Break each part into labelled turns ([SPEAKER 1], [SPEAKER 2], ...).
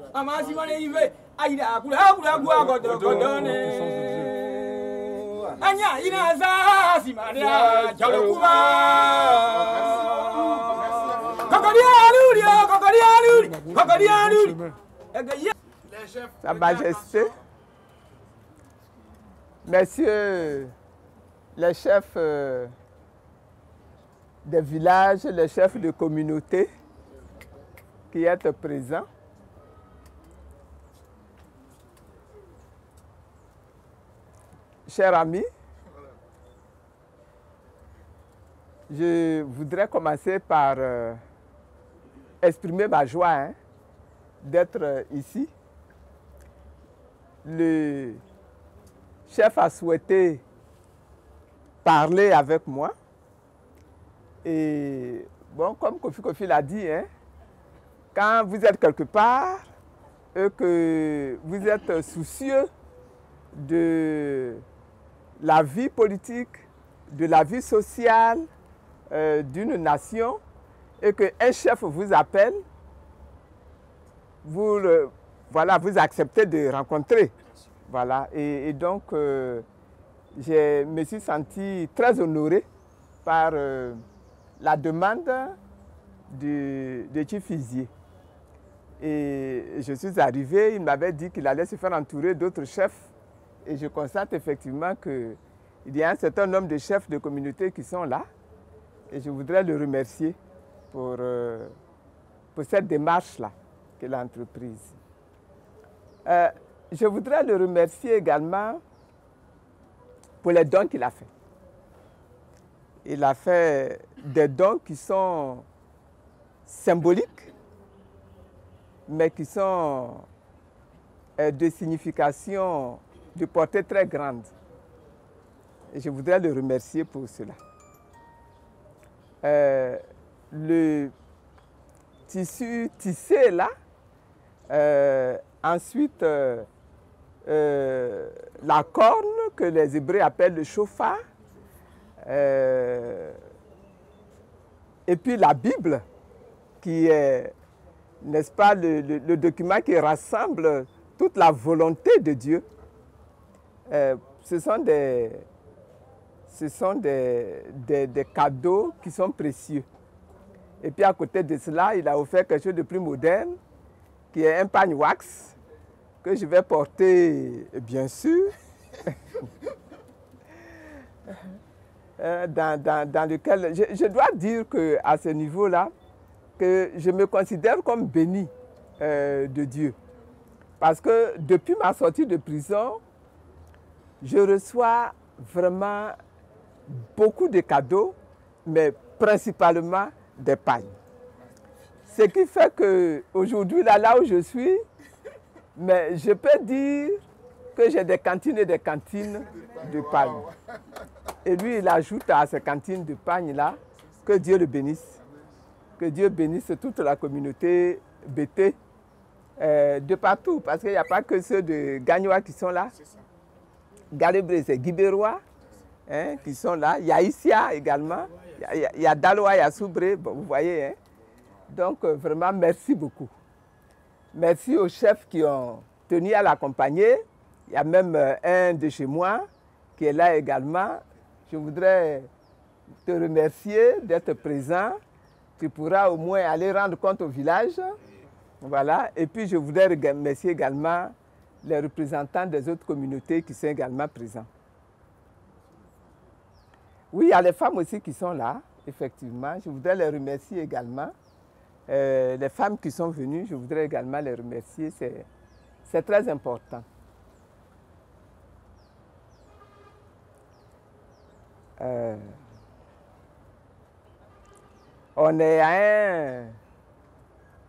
[SPEAKER 1] Sa Majesté, Messieurs les chefs des villages, les chefs de communauté qui êtes présents, chers amis, je voudrais commencer par exprimer ma joie d'être ici. Le chef a souhaité parler avec moi. Et bon, comme Kofi l'a dit, quand vous êtes quelque part et que vous êtes soucieux de la vie politique, de la vie sociale d'une nation et qu'un chef vous appelle, vous acceptez de rencontrer. Voilà. Et donc, je me suis senti très honoré par la demande de Chief Izier. Et je suis arrivé, il m'avait dit qu'il allait se faire entourer d'autres chefs. Et je constate effectivement qu'il y a un certain nombre de chefs de communauté qui sont là. Et je voudrais le remercier pour cette démarche-là qu'il a entreprise. Je voudrais le remercier également pour les dons qu'il a fait. Il a fait des dons qui sont symboliques, mais qui sont de signification de portée très grande. Et je voudrais le remercier pour cela. Le tissu tissé là, ensuite la corne que les Hébreux appellent le shofar, et puis la Bible qui est, n'est-ce pas, le document qui rassemble toute la volonté de Dieu. Ce sont des cadeaux qui sont précieux. Et puis à côté de cela, il a offert quelque chose de plus moderne, qui est un pagne wax, que je vais porter, bien sûr, dans lequel je dois dire qu'à ce niveau-là, que je me considère comme béni de Dieu. Parce que depuis ma sortie de prison, je reçois vraiment beaucoup de cadeaux, mais principalement des pagnes. Ce qui fait qu'aujourd'hui, là où je suis, mais je peux dire que j'ai des cantines et des cantines de pagnes. Et lui, il ajoute à ces cantines de pagnes-là, que Dieu le bénisse. Que Dieu bénisse toute la communauté BT de partout, parce qu'il n'y a pas que ceux de Gagnoa qui sont là. Galebré, c'est Guibérois qui sont là. Il y a Issia également. Il y a Daloa, il y a Soubré, bon, vous voyez. Donc, vraiment, merci beaucoup. Merci aux chefs qui ont tenu à l'accompagner. Il y a même un de chez moi qui est là également. Je voudrais te remercier d'être présent. Tu pourras au moins aller rendre compte au village. Voilà. Et puis, je voudrais remercier également les représentants des autres communautés qui sont également présents. Oui, il y a les femmes aussi qui sont là, effectivement. Je voudrais les remercier également. Les femmes qui sont venues, je voudrais également les remercier. C'est très important. On est à un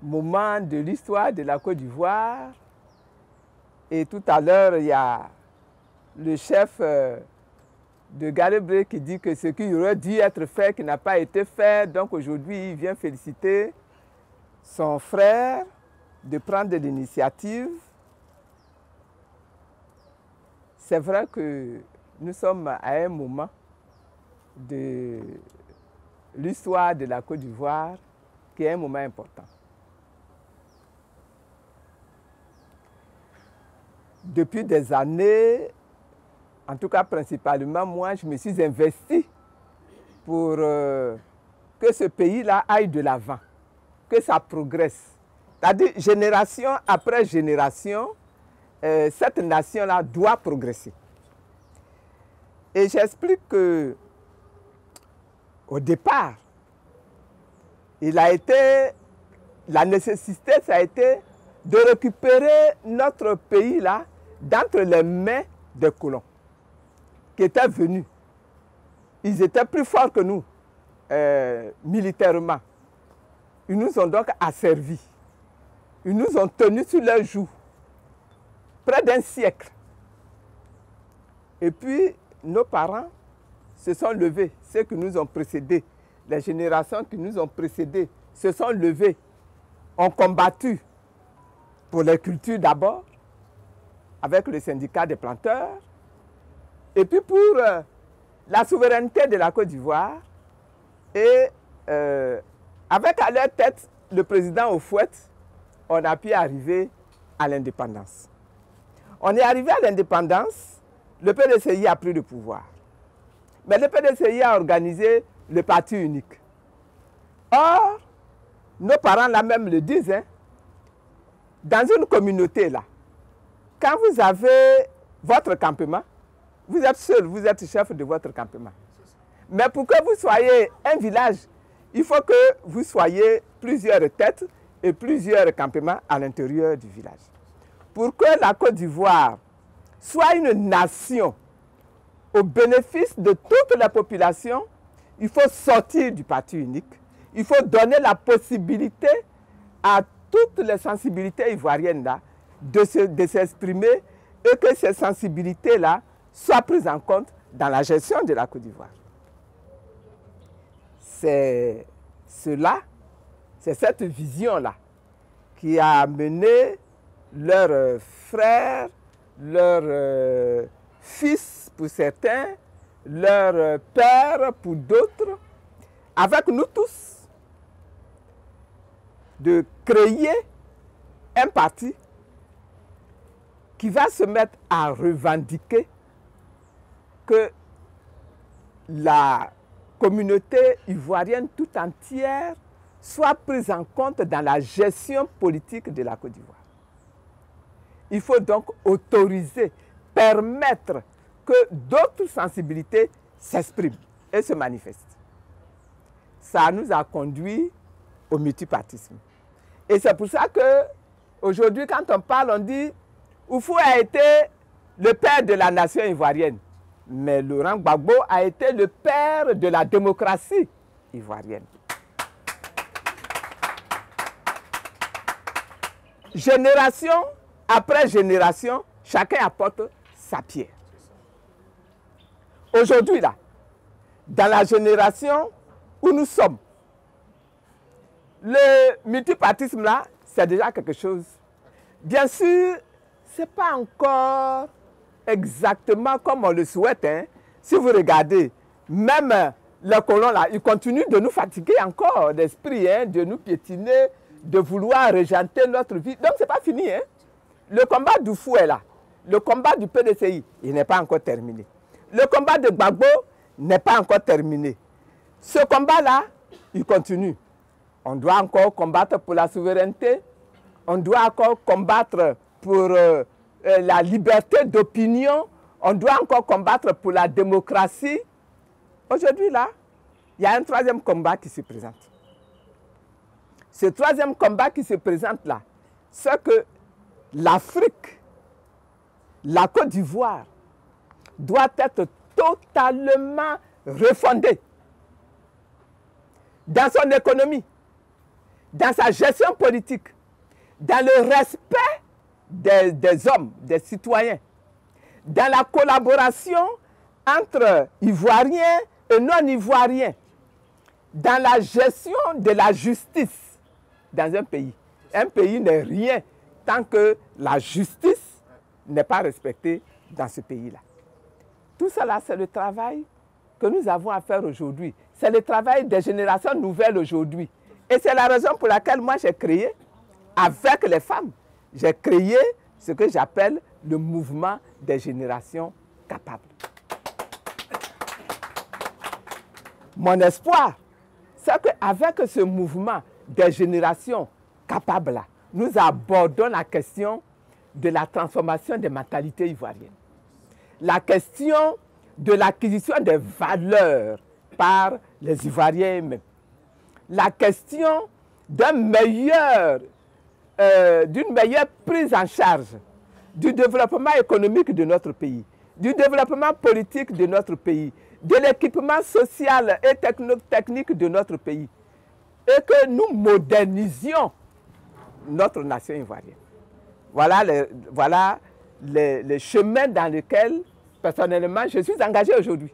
[SPEAKER 1] moment de l'histoire de la Côte d'Ivoire. Et tout à l'heure, il y a le chef de Galebré qui dit que ce qui aurait dû être fait, qui n'a pas été fait. Donc aujourd'hui, il vient féliciter son frère de prendre l'initiative. C'est vrai que nous sommes à un moment de l'histoire de la Côte d'Ivoire qui est un moment important. depuis des années, en tout cas principalement moi, je me suis investi pour que ce pays-là aille de l'avant, que ça progresse. C'est-à-dire, génération après génération, cette nation-là doit progresser. Et j'explique que, au départ, la nécessité, ça a été de récupérer notre pays-là d'entre les mains des colons qui étaient venus. Ils étaient plus forts que nous, militairement. Ils nous ont donc asservis. Ils nous ont tenus sur leurs joues, près d'un siècle. Et puis, nos parents se sont levés, ceux qui nous ont précédés, les générations qui nous ont précédés se sont levés, ont combattu pour les cultures d'abord, avec le syndicat des planteurs, et puis pour la souveraineté de la Côte d'Ivoire, et avec à leur tête le président Houphouët, on a pu arriver à l'indépendance. On est arrivé à l'indépendance, le PDCI a pris le pouvoir. Mais le PDCI a organisé le parti unique. Or, nos parents là même le disent, hein, dans une communauté là, quand vous avez votre campement, vous êtes seul, vous êtes chef de votre campement. Mais pour que vous soyez un village, il faut que vous soyez plusieurs têtes et plusieurs campements à l'intérieur du village. Pour que la Côte d'Ivoire soit une nation au bénéfice de toutes les populations, il faut sortir du parti unique. Il faut donner la possibilité à toutes les sensibilités ivoiriennes là, de s'exprimer et que ces sensibilités-là soient prises en compte dans la gestion de la Côte d'Ivoire. C'est cela, c'est cette vision-là qui a amené leurs frères, leurs fils pour certains, leurs pères pour d'autres, avec nous tous, de créer un parti qui va se mettre à revendiquer que la communauté ivoirienne tout entière soit prise en compte dans la gestion politique de la Côte d'Ivoire. Il faut donc autoriser, permettre que d'autres sensibilités s'expriment et se manifestent. Ça nous a conduit au multipartisme. Et c'est pour ça qu'aujourd'hui, quand on parle, on dit Houphouët a été le père de la nation ivoirienne. Mais Laurent Gbagbo a été le père de la démocratie ivoirienne. Génération après génération, chacun apporte sa pierre. Aujourd'hui, là, dans la génération où nous sommes, le multipartisme, là, c'est déjà quelque chose. Bien sûr, ce n'est pas encore exactement comme on le souhaite. Hein. Si vous regardez, même les colons, là, ils continuent de nous fatiguer encore d'esprit, hein, de nous piétiner, de vouloir régenter notre vie. Donc, ce n'est pas fini. Hein. Le combat du Fouet, là, le combat du PDCI, il n'est pas encore terminé. Le combat de Gbagbo n'est pas encore terminé. Ce combat-là, il continue. On doit encore combattre pour la souveraineté. On doit encore combattre pour la liberté d'opinion. On doit encore combattre pour la démocratie. Aujourd'hui, là, il y a un troisième combat qui se présente. Ce troisième combat qui se présente là, c'est que l'Afrique, la Côte d'Ivoire, doit être totalement refondée dans son économie, dans sa gestion politique, dans le respect des hommes, des citoyens, dans la collaboration entre Ivoiriens et non-Ivoiriens, dans la gestion de la justice dans un pays. Un pays n'est rien tant que la justice n'est pas respectée dans ce pays-là. Tout cela, c'est le travail que nous avons à faire aujourd'hui. C'est le travail des générations nouvelles aujourd'hui. Et c'est la raison pour laquelle moi j'ai créé, avec les femmes, j'ai créé ce que j'appelle le mouvement des générations capables. Mon espoir, c'est qu'avec ce mouvement des générations capables, nous abordons la question de la transformation des mentalités ivoiriennes. La question de l'acquisition des valeurs par les Ivoiriens eux-mêmes. La question d'une meilleure prise en charge du développement économique de notre pays, du développement politique de notre pays, de l'équipement social et technique de notre pays, et que nous modernisions notre nation ivoirienne. Voilà les chemins dans lesquels, personnellement, je suis engagé aujourd'hui.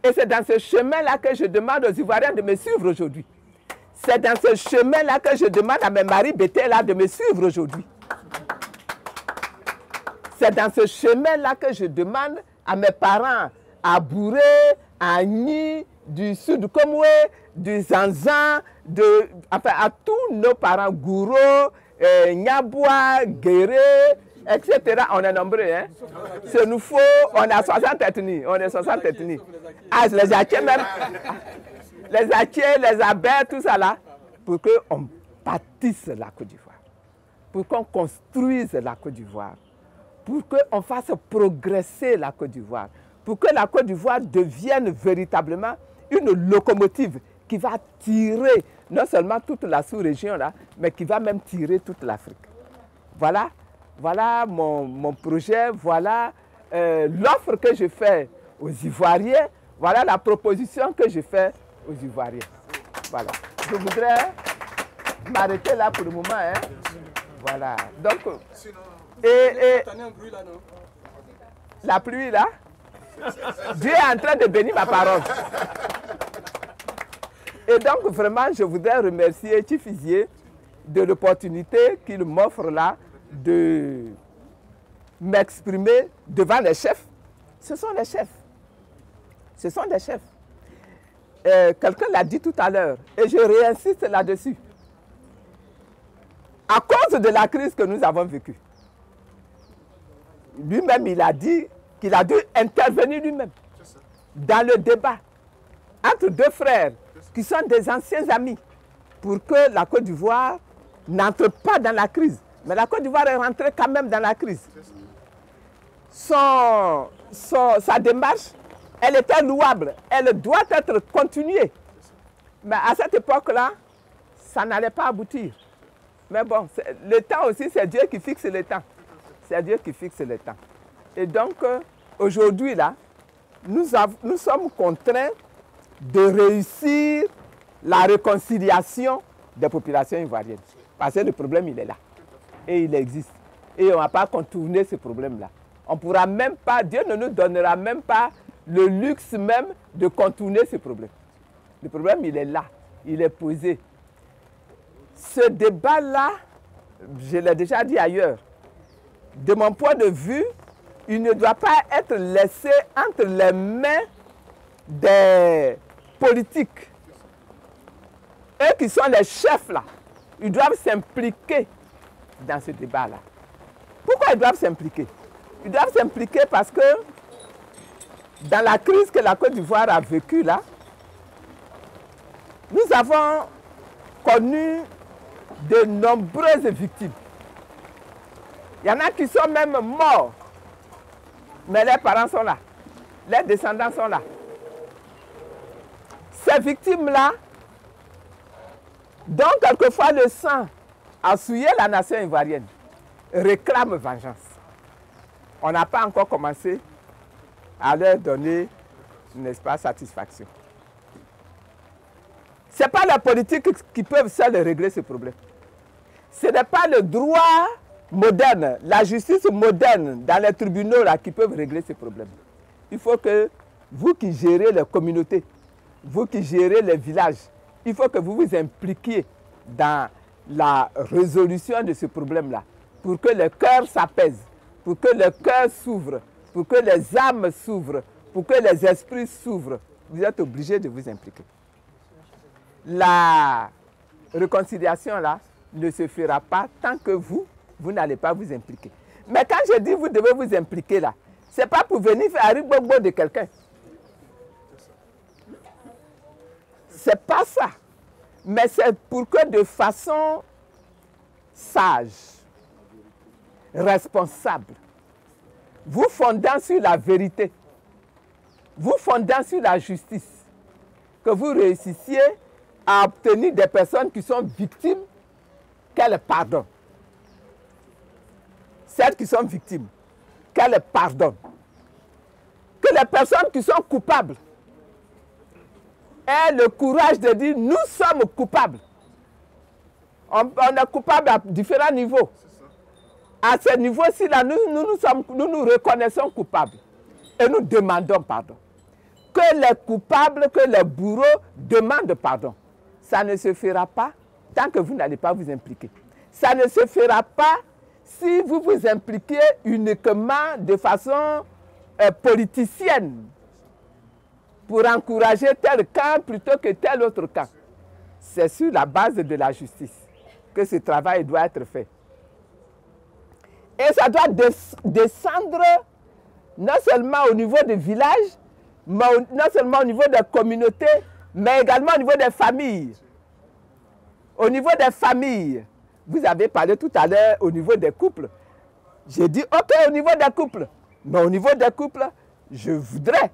[SPEAKER 1] Et c'est dans ce chemin-là que je demande aux Ivoiriens de me suivre aujourd'hui. C'est dans ce chemin-là que je demande à mes maris Bété-là de me suivre aujourd'hui. C'est dans ce chemin-là que je demande à mes parents, à Bouré, à Agni, du Sud Komwe, du Zanzan, à tous nos parents, Gouro, Nyaboua, Guéré, etc. On est nombreux, hein. Ce nous faut, on a 60 ethnies, on est 60 ethnies. Ah, les Attiers même, les Attiers, les Abers, tout ça là, pour qu'on bâtisse la Côte d'Ivoire, pour qu'on construise la Côte d'Ivoire, pour qu'on fasse progresser la Côte d'Ivoire, pour que la Côte d'Ivoire devienne véritablement une locomotive qui va tirer non seulement toute la sous-région là, mais qui va même tirer toute l'Afrique. Voilà mon projet, voilà l'offre que je fais aux Ivoiriens, voilà la proposition que je fais aux Ivoiriens. Voilà. Je voudrais m'arrêter là pour le moment. Hein. Voilà. Donc, la pluie là, Dieu est en train de bénir ma parole. Et donc, vraiment, je voudrais remercier Tifizier de l'opportunité qu'il m'offre là de m'exprimer devant les chefs. Ce sont les chefs. Ce sont des chefs. Quelqu'un l'a dit tout à l'heure, et je réinsiste là-dessus. À cause de la crise que nous avons vécue, lui-même, il a dit qu'il a dû intervenir lui-même dans le débat entre deux frères qui sont des anciens amis pour que la Côte d'Ivoire n'entre pas dans la crise. Mais la Côte d'Ivoire est rentrée quand même dans la crise. Sa démarche, elle était louable, elle doit être continuée. Mais à cette époque-là, ça n'allait pas aboutir. Mais bon, le temps aussi, c'est Dieu qui fixe le temps. C'est Dieu qui fixe le temps. Et donc, aujourd'hui, là, nous sommes contraints de réussir la réconciliation des populations ivoiriennes. Parce que le problème, il est là. Et il existe. Et on ne va pas contourner ce problème-là. On ne pourra même pas, Dieu ne nous donnera même pas le luxe même de contourner ce problème. Le problème, il est là. Il est posé. Ce débat-là, je l'ai déjà dit ailleurs, de mon point de vue, il ne doit pas être laissé entre les mains des politiques. Eux qui sont les chefs là, ils doivent s'impliquer dans ce débat-là. Pourquoi ils doivent s'impliquer? Ils doivent s'impliquer parce que dans la crise que la Côte d'Ivoire a vécue là, nous avons connu de nombreuses victimes. Il y en a qui sont même morts, mais leurs parents sont là, leurs descendants sont là. Ces victimes-là, dont quelquefois le sang a souillé la nation ivoirienne, réclament vengeance. On n'a pas encore commencé à leur donner, n'est-ce pas, satisfaction. Ce n'est pas la politique qui peut seule régler ce problème. Ce n'est pas le droit moderne, la justice moderne dans les tribunaux là, qui peuvent régler ce problème. Il faut que vous qui gérez les communautés, vous qui gérez les villages, il faut que vous vous impliquiez dans la résolution de ce problème-là, pour que le cœur s'apaise, pour que le cœur s'ouvre, pour que les âmes s'ouvrent, pour que les esprits s'ouvrent. Vous êtes obligés de vous impliquer. La réconciliation là ne se fera pas tant que vous n'allez pas vous impliquer. Mais quand je dis vous devez vous impliquer là, ce n'est pas pour venir faire un ribobo de quelqu'un. Ce n'est pas ça. Mais c'est pour que de façon sage, responsable, vous fondant sur la vérité, vous fondant sur la justice, que vous réussissiez à obtenir des personnes qui sont victimes, qu'elles pardonnent. Celles qui sont victimes, qu'elles pardonnent. Que les personnes qui sont coupables aient le courage de dire nous sommes coupables. On est coupable à différents niveaux. À ce niveau-ci, là, nous nous reconnaissons coupables. Et nous demandons pardon. Que les coupables, que les bourreaux demandent pardon. Ça ne se fera pas tant que vous n'allez pas vous impliquer. Ça ne se fera pas si vous vous impliquez uniquement de façon politicienne pour encourager tel camp plutôt que tel autre camp. C'est sur la base de la justice que ce travail doit être fait. Et ça doit descendre non seulement au niveau des villages, non seulement au niveau des communautés, mais également au niveau des familles. Au niveau des familles, vous avez parlé tout à l'heure au niveau des couples. J'ai dit, ok, au niveau des couples. Mais au niveau des couples, je voudrais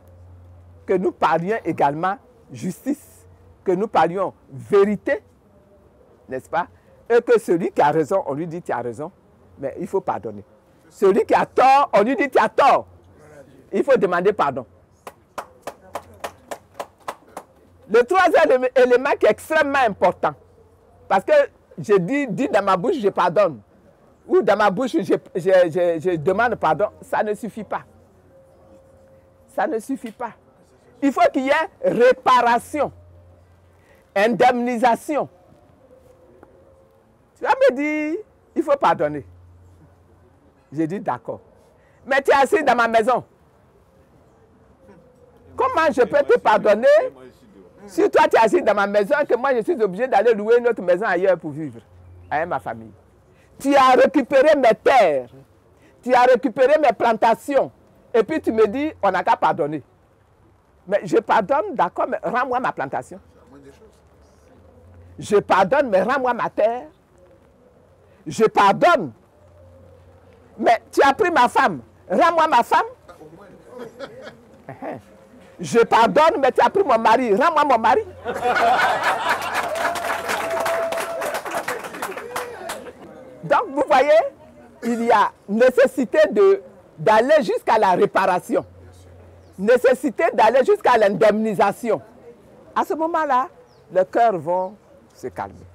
[SPEAKER 1] que nous parlions également justice, que nous parlions vérité, n'est-ce pas? Et que celui qui a raison, on lui dit, tu as raison, mais il faut pardonner. Celui qui a tort, on lui dit, tu as tort. Il faut demander pardon. Le troisième élément qui est extrêmement important, parce que je dis dans ma bouche, je pardonne, ou dans ma bouche, je demande pardon, ça ne suffit pas. Ça ne suffit pas. Il faut qu'il y ait réparation, indemnisation. Tu vas me dire, il faut pardonner. J'ai dit d'accord. Mais tu es assis dans ma maison. Comment je peux te pardonner si toi tu es assis dans ma maison et que moi je suis obligé d'aller louer une autre maison ailleurs pour vivre avec ma famille? Tu as récupéré mes terres, tu as récupéré mes plantations et puis tu me dis on n'a qu'à pardonner. Mais je pardonne, d'accord, mais rends-moi ma plantation. Je pardonne, mais rends-moi ma terre. Je pardonne, mais tu as pris ma femme, rends-moi ma femme. Je pardonne, mais tu as pris mon mari, rends-moi mon mari. Donc, vous voyez, il y a nécessité d'aller jusqu'à la réparation. Nécessité d'aller jusqu'à l'indemnisation. À ce moment-là, les cœurs vont se calmer.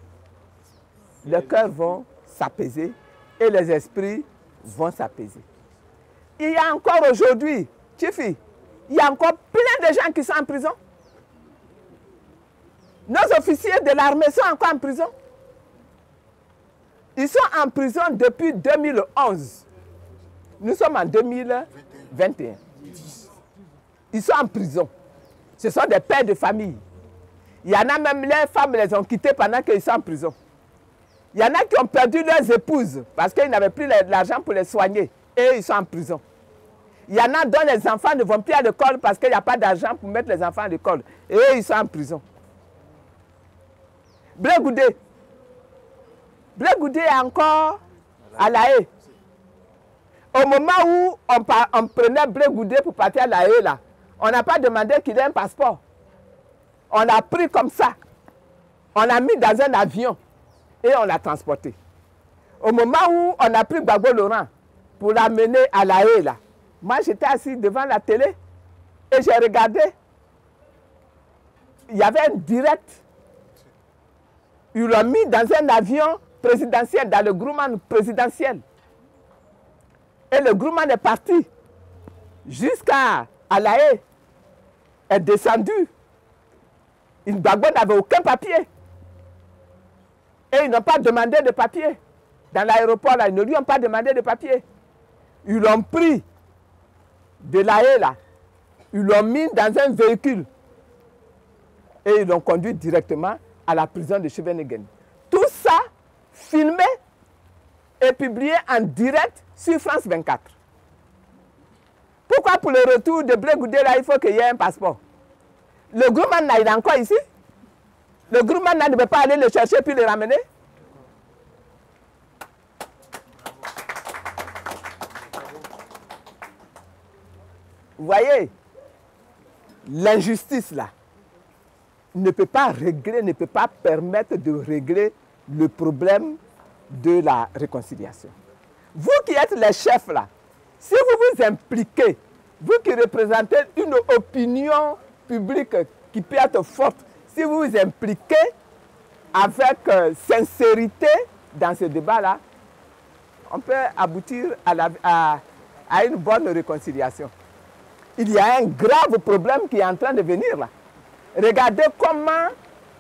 [SPEAKER 1] Les cœurs vont s'apaiser et les esprits vont s'apaiser. Il y a encore aujourd'hui, Chifi, il y a encore plein de gens qui sont en prison. Nos officiers de l'armée sont encore en prison. Ils sont en prison depuis 2011. Nous sommes en 2021. Ils sont en prison. Ce sont des pères de famille. Il y en a même, les femmes les ont quittés pendant qu'ils sont en prison. Il y en a qui ont perdu leurs épouses parce qu'ils n'avaient plus l'argent pour les soigner. Et ils sont en prison. Il y en a dont les enfants ne vont plus à l'école parce qu'il n'y a pas d'argent pour mettre les enfants à l'école. Et ils sont en prison. Blé Goudé. Blé Goudé est encore à La Haye. Au moment où on prenait Blé Goudé pour partir à La Haye, là, on n'a pas demandé qu'il ait un passeport. On l'a pris comme ça. On l'a mis dans un avion et on l'a transporté. Au moment où on a pris Gbagbo Laurent pour l'amener à La Haye, là, moi j'étais assis devant la télé et j'ai regardé. Il y avait un direct. Ils l'ont mis dans un avion présidentiel, dans le Grumman présidentiel. Et le Grumman est parti jusqu'à La Haye, est descendu. Gbagbo n'avait aucun papier. Et ils n'ont pas demandé de papier. Dans l'aéroport, là, ils ne lui ont pas demandé de papier. Ils l'ont pris de La Haye, là. Ils l'ont mis dans un véhicule. Et ils l'ont conduit directement à la prison de Scheveningen. Tout ça filmé est publié en direct sur France 24. Pourquoi pour le retour de Blé Goudé, là, il faut qu'il y ait un passeport? Le groupement, il est encore ici. Le groupement ne peut pas aller le chercher puis le ramener. Vous voyez, l'injustice là ne peut pas régler, ne peut pas permettre de régler le problème de la réconciliation. Vous qui êtes les chefs là, si vous vous impliquez, vous qui représentez une opinion publique qui peut être forte, si vous vous impliquez avec sincérité dans ce débat-là, on peut aboutir à une bonne réconciliation. Il y a un grave problème qui est en train de venir là. Regardez comment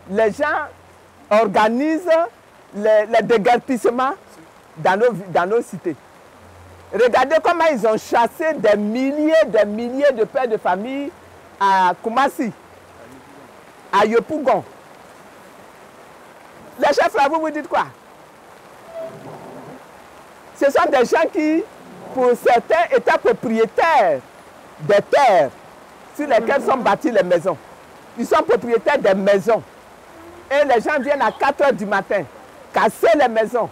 [SPEAKER 1] les gens organisent les déguerpissements dans nos cités. Regardez comment ils ont chassé des milliers de pères de famille à Koumassi, à Yopougon. Les chefs là, vous vous dites quoi? Ce sont des gens qui, pour certains, étaient propriétaires des terres sur lesquelles sont bâties les maisons. Ils sont propriétaires des maisons. Et les gens viennent à 4 h du matin casser les maisons,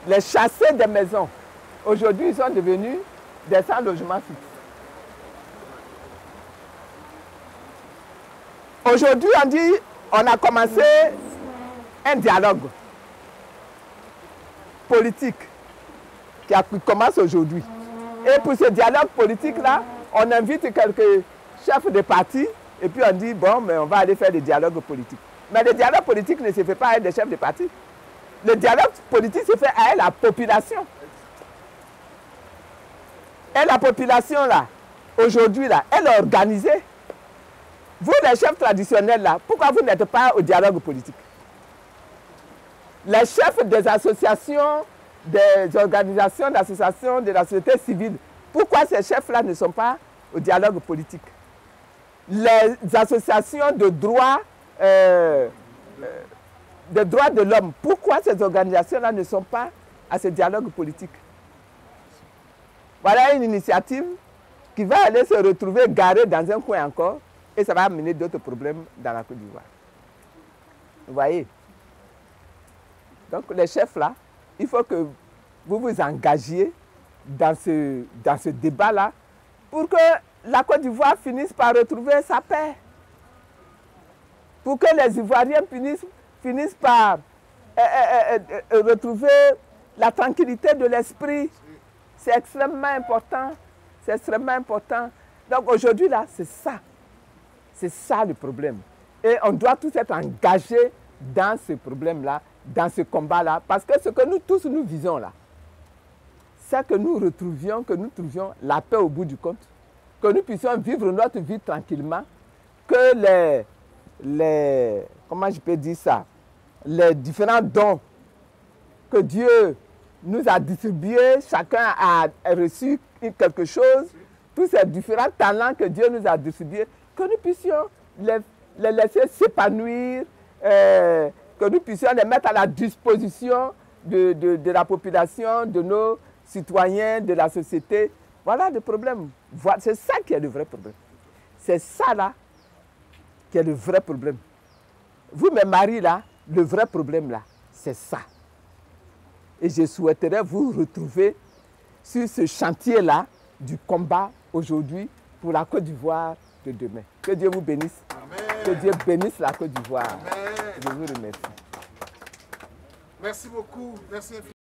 [SPEAKER 1] les chasser des maisons. Aujourd'hui, ils sont devenus des sans logements fixes. Aujourd'hui, on dit, on a commencé un dialogue politique qui commence aujourd'hui. Et pour ce dialogue politique-là, on invite quelques chefs de parti et puis on dit, bon, mais on va aller faire des dialogues politiques. Mais le dialogue politique ne se fait pas avec des chefs de parti. Le dialogue politique se fait avec la population. Et la population, là, aujourd'hui, là, elle est organisée. Vous, les chefs traditionnels, là, pourquoi vous n'êtes pas au dialogue politique? Les chefs des associations, des organisations, d'associations de la société civile, pourquoi ces chefs-là ne sont pas au dialogue politique? Les associations de droits de l'homme, pourquoi ces organisations-là ne sont pas à ce dialogue politique? Voilà une initiative qui va aller se retrouver garée dans un coin encore et ça va amener d'autres problèmes dans la Côte d'Ivoire. Vous voyez? Donc les chefs là, il faut que vous vous engagiez dans ce débat-là pour que la Côte d'Ivoire finisse par retrouver sa paix. Pour que les Ivoiriens finissent par retrouver la tranquillité de l'esprit. C'est extrêmement important. C'est extrêmement important. Donc aujourd'hui, là, c'est ça. C'est ça le problème. Et on doit tous être engagés dans ce problème-là, dans ce combat-là. Parce que ce que nous tous nous visons là, c'est que nous trouvions la paix au bout du compte. Que nous puissions vivre notre vie tranquillement. Que comment je peux dire ça, les différents dons que Dieu nous a distribués, chacun a reçu quelque chose, tous ces différents talents que Dieu nous a distribués, que nous puissions les laisser s'épanouir, que nous puissions les mettre à la disposition de la population, de nos citoyens, de la société. Voilà le problème. C'est ça qui est le vrai problème. C'est ça là qui est le vrai problème. Vous, mes maris là, le vrai problème là, c'est ça. Et je souhaiterais vous retrouver sur ce chantier-là du combat aujourd'hui pour la Côte d'Ivoire de demain. Que Dieu vous bénisse. Amen. Que Dieu bénisse la Côte d'Ivoire. Je vous remercie.
[SPEAKER 2] Merci beaucoup. Merci infiniment.